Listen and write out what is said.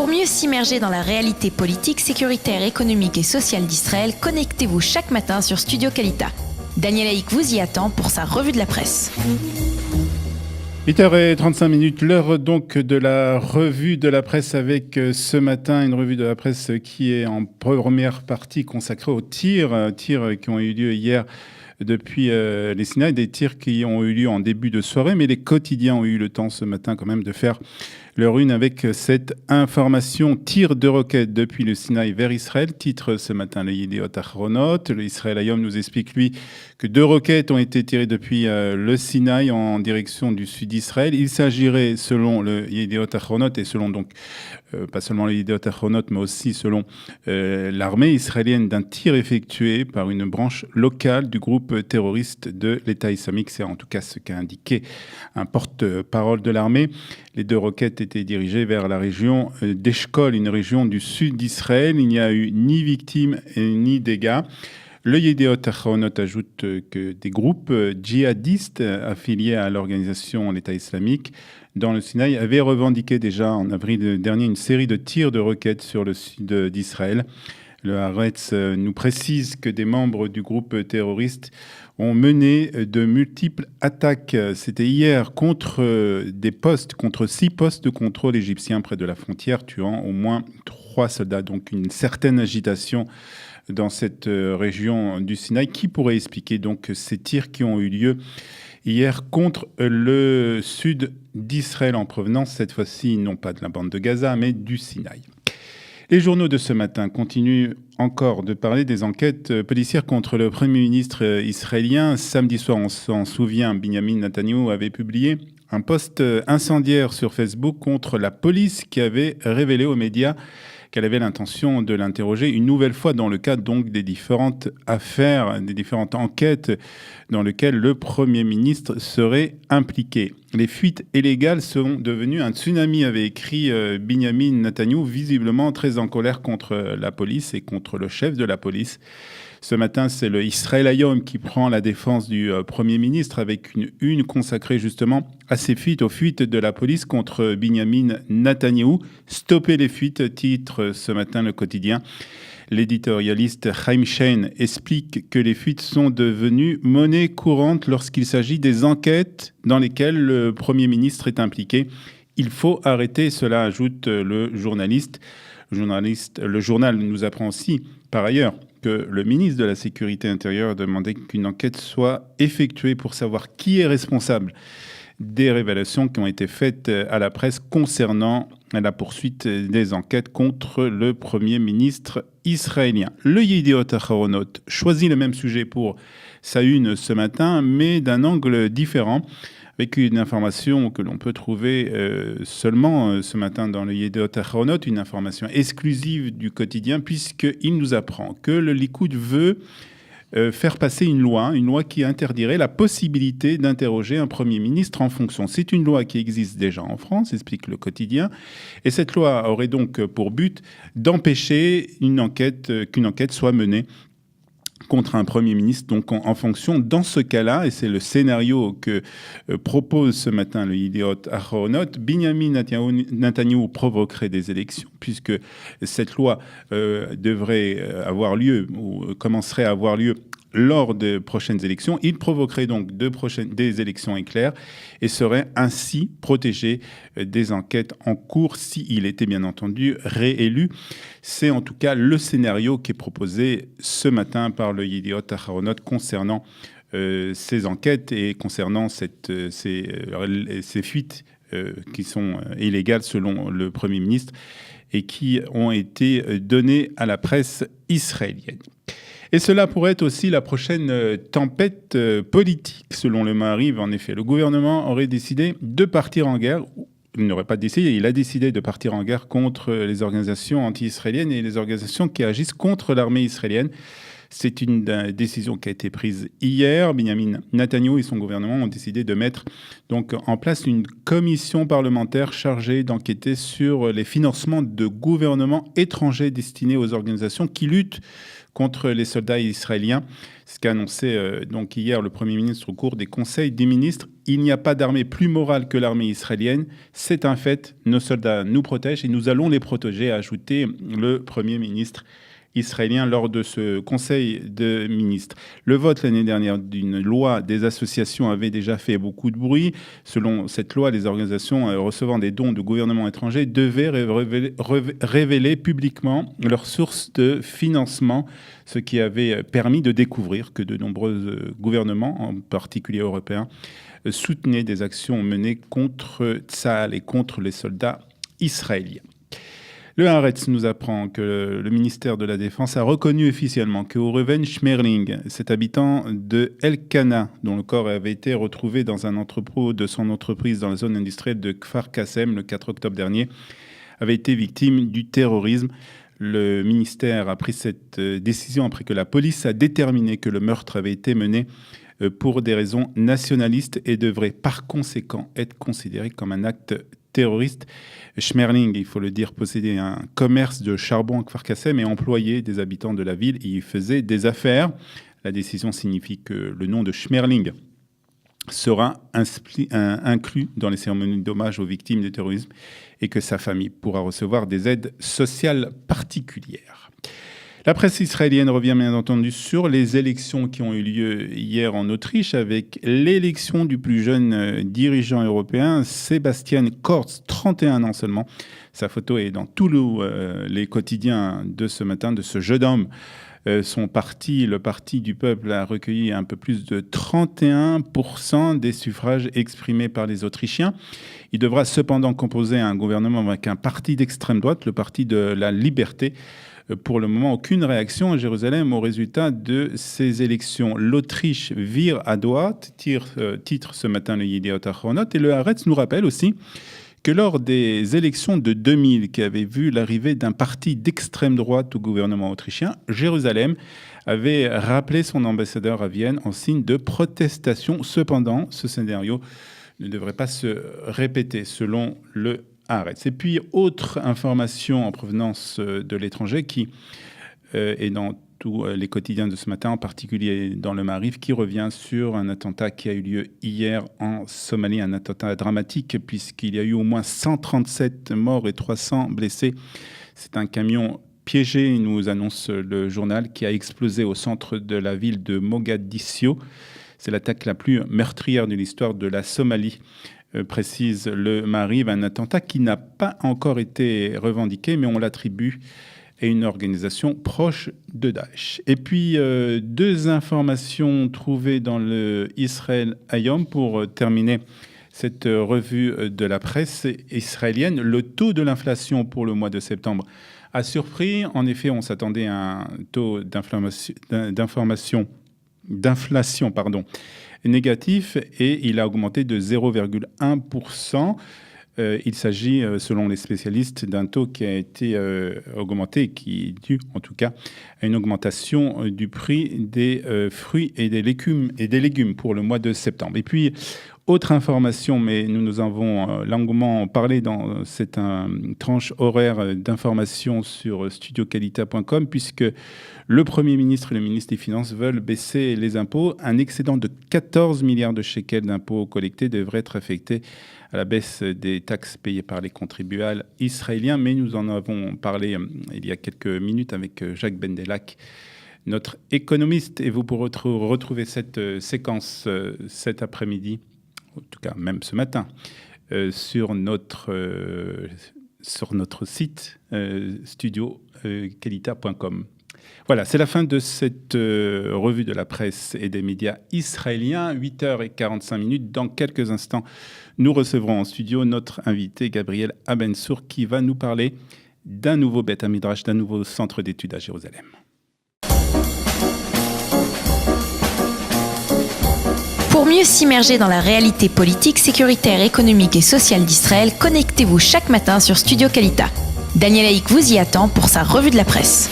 Pour mieux s'immerger dans la réalité politique, sécuritaire, économique et sociale d'Israël, connectez-vous chaque matin sur Studio Kalita. Daniel Haïk vous y attend pour sa revue de la presse. 8h35, l'heure donc de la revue de la presse avec ce matin une revue de la presse qui est en première partie consacrée aux tirs qui ont eu lieu hier depuis les Sinaï, des tirs qui ont eu lieu en début de soirée, mais les quotidiens ont eu le temps ce matin quand même de faire leur une avec cette information. Tir de roquettes depuis le Sinaï vers Israël. Titre ce matin le Yediot Ahronot. Le Israël Hayom nous explique lui que 2 roquettes ont été tirées depuis le Sinaï en direction du sud d'Israël. Il s'agirait selon le Yediot Ahronot et selon donc pas seulement le Yediot Ahronot mais aussi selon l'armée israélienne d'un tir effectué par une branche locale du groupe terroriste de l'État islamique. C'est en tout cas ce qu'a indiqué un porte-parole de l'armée. Les 2 roquettes étaient dirigées vers la région d'Eshkol, une région du sud d'Israël. Il n'y a eu ni victimes ni dégâts. Le Yediot Ahronot ajoute que des groupes djihadistes affiliés à l'organisation l'État islamique dans le Sinaï avaient revendiqué déjà en avril dernier une série de tirs de roquettes sur le sud d'Israël. Le Haaretz nous précise que des membres du groupe terroriste ont mené de multiples attaques. C'était hier contre 6 postes de contrôle égyptiens près de la frontière, tuant au moins 3 soldats. Donc une certaine agitation dans cette région du Sinaï qui pourrait expliquer donc ces tirs qui ont eu lieu hier contre le sud d'Israël en provenance, cette fois-ci non pas de la bande de Gaza, mais du Sinaï. Les journaux de ce matin continuent encore de parler des enquêtes policières contre le Premier ministre israélien. Samedi soir, on s'en souvient, Benjamin Netanyahou avait publié un post incendiaire sur Facebook contre la police qui avait révélé aux médias qu'elle avait l'intention de l'interroger une nouvelle fois dans le cadre donc des différentes affaires, des différentes enquêtes dans lesquelles le Premier ministre serait impliqué. Les fuites illégales sont devenues un tsunami, avait écrit Benjamin Netanyahou, visiblement très en colère contre la police et contre le chef de la police. Ce matin, c'est le Israël Hayom qui prend la défense du Premier ministre avec une consacrée justement à ces fuites, aux fuites de la police contre Benjamin Netanyahou. Stopper les fuites, titre ce matin le quotidien. L'éditorialiste Chaim Shein explique que les fuites sont devenues monnaie courante lorsqu'il s'agit des enquêtes dans lesquelles le Premier ministre est impliqué. Il faut arrêter cela, ajoute le journaliste. Le journal nous apprend aussi, par ailleurs, que le ministre de la Sécurité intérieure a demandé qu'une enquête soit effectuée pour savoir qui est responsable des révélations qui ont été faites à la presse concernant la poursuite des enquêtes contre le Premier ministre israélien. Le Yediot Ahronot choisit le même sujet pour sa une ce matin, mais d'un angle différent, avec une information que l'on peut trouver seulement ce matin dans le Yediot Ahronot, une information exclusive du quotidien, puisqu'il nous apprend que le Likoud veut faire passer une loi qui interdirait la possibilité d'interroger un Premier ministre en fonction. C'est une loi qui existe déjà en France, explique le quotidien, et cette loi aurait donc pour but d'empêcher qu'une enquête soit menée contre un Premier ministre, donc en fonction, dans ce cas-là, et c'est le scénario que propose ce matin le Yediot Ahronot, Benjamin Netanyahou provoquerait des élections, puisque cette loi devrait avoir lieu, ou commencerait à avoir lieu lors des prochaines élections. Il provoquerait donc des élections éclairs et serait ainsi protégé des enquêtes en cours s'il était bien entendu réélu. C'est en tout cas le scénario qui est proposé ce matin par le Yediot Ahronot concernant ces enquêtes et concernant ces fuites qui sont illégales selon le Premier ministre et qui ont été données à la presse israélienne. Et cela pourrait être aussi la prochaine tempête politique. Selon le Maariv, en effet, le gouvernement aurait décidé de partir en guerre. Il n'aurait pas décidé, il a décidé de partir en guerre contre les organisations anti-israéliennes et les organisations qui agissent contre l'armée israélienne. C'est une décision qui a été prise hier. Benjamin Netanyahu et son gouvernement ont décidé de mettre donc en place une commission parlementaire chargée d'enquêter sur les financements de gouvernements étrangers destinés aux organisations qui luttent contre les soldats israéliens. Ce qu'a annoncé donc hier le Premier ministre au cours des conseils des ministres. Il n'y a pas d'armée plus morale que l'armée israélienne. C'est un fait. Nos soldats nous protègent et nous allons les protéger, a ajouté le Premier ministre israélien lors de ce conseil de ministres. Le vote l'année dernière d'une loi des associations avait déjà fait beaucoup de bruit. Selon cette loi, les organisations recevant des dons de gouvernements étrangers devaient révéler publiquement leurs sources de financement, ce qui avait permis de découvrir que de nombreux gouvernements, en particulier européens, soutenaient des actions menées contre Tsahal et contre les soldats israéliens. Le Haaretz nous apprend que le ministère de la Défense a reconnu officiellement que Reuven Schmerling, cet habitant de Elkana, dont le corps avait été retrouvé dans un entrepôt de son entreprise dans la zone industrielle de Kfar Kassem le 4 octobre dernier, avait été victime du terrorisme. Le ministère a pris cette décision après que la police a déterminé que le meurtre avait été mené pour des raisons nationalistes et devrait par conséquent être considéré comme un acte terroriste. Schmerling, il faut le dire, possédait un commerce de charbon à Kfar Kassem et employait des habitants de la ville et y faisait des affaires. La décision signifie que le nom de Schmerling sera inclus dans les cérémonies d'hommage aux victimes du terrorisme et que sa famille pourra recevoir des aides sociales particulières. La presse israélienne revient bien entendu sur les élections qui ont eu lieu hier en Autriche avec l'élection du plus jeune dirigeant européen, Sebastian Kurz, 31 ans seulement. Sa photo est dans tous les quotidiens de ce matin, de ce jeune homme. Son parti, le Parti du Peuple, a recueilli un peu plus de 31% des suffrages exprimés par les Autrichiens. Il devra cependant composer un gouvernement avec un parti d'extrême droite, le Parti de la Liberté. Pour le moment, aucune réaction à Jérusalem au résultat de ces élections. L'Autriche vire à droite, titre ce matin le Yediot Ahronot, et le Haaretz nous rappelle aussi que lors des élections de 2000, qui avaient vu l'arrivée d'un parti d'extrême droite au gouvernement autrichien, Jérusalem avait rappelé son ambassadeur à Vienne en signe de protestation. Cependant, ce scénario ne devrait pas se répéter selon le Haaretz. Et puis, autre information en provenance de l'étranger qui est dans tous les quotidiens de ce matin, en particulier dans le Maariv, qui revient sur un attentat qui a eu lieu hier en Somalie, un attentat dramatique puisqu'il y a eu au moins 137 morts et 300 blessés. C'est un camion piégé, nous annonce le journal, qui a explosé au centre de la ville de Mogadiscio. C'est l'attaque la plus meurtrière de l'histoire de la Somalie. Précise le Maariv, un attentat qui n'a pas encore été revendiqué, mais on l'attribue à une organisation proche de Daesh. Et puis, deux informations trouvées dans le Israël Hayom pour terminer cette revue de la presse israélienne. Le taux de l'inflation pour le mois de septembre a surpris. En effet, on s'attendait à un taux d'inflation négatif et il a augmenté de 0,1%. Il s'agit, selon les spécialistes, d'un taux qui a été augmenté, qui est dû en tout cas à une augmentation du prix des fruits et des légumes pour le mois de septembre. Et puis, autre information, mais nous avons longuement parlé dans cette tranche horaire d'information sur studiocalita.com, puisque le Premier ministre et le ministre des Finances veulent baisser les impôts. Un excédent de 14 milliards de shekels d'impôts collectés devrait être affecté à la baisse des taxes payées par les contribuables israéliens. Mais nous en avons parlé il y a quelques minutes avec Jacques Bendelak, notre économiste. Et vous pourrez retrouver cette séquence cet après-midi, en tout cas même ce matin, sur notre site studiocalita.com. Voilà, c'est la fin de cette revue de la presse et des médias israéliens. 8h45. Dans quelques instants, nous recevrons en studio notre invité Gabriel Abensour qui va nous parler d'un nouveau Beth Midrash, d'un nouveau centre d'études à Jérusalem. Pour mieux s'immerger dans la réalité politique, sécuritaire, économique et sociale d'Israël, connectez-vous chaque matin sur Studio Kalita. Daniel Haïk vous y attend pour sa revue de la presse.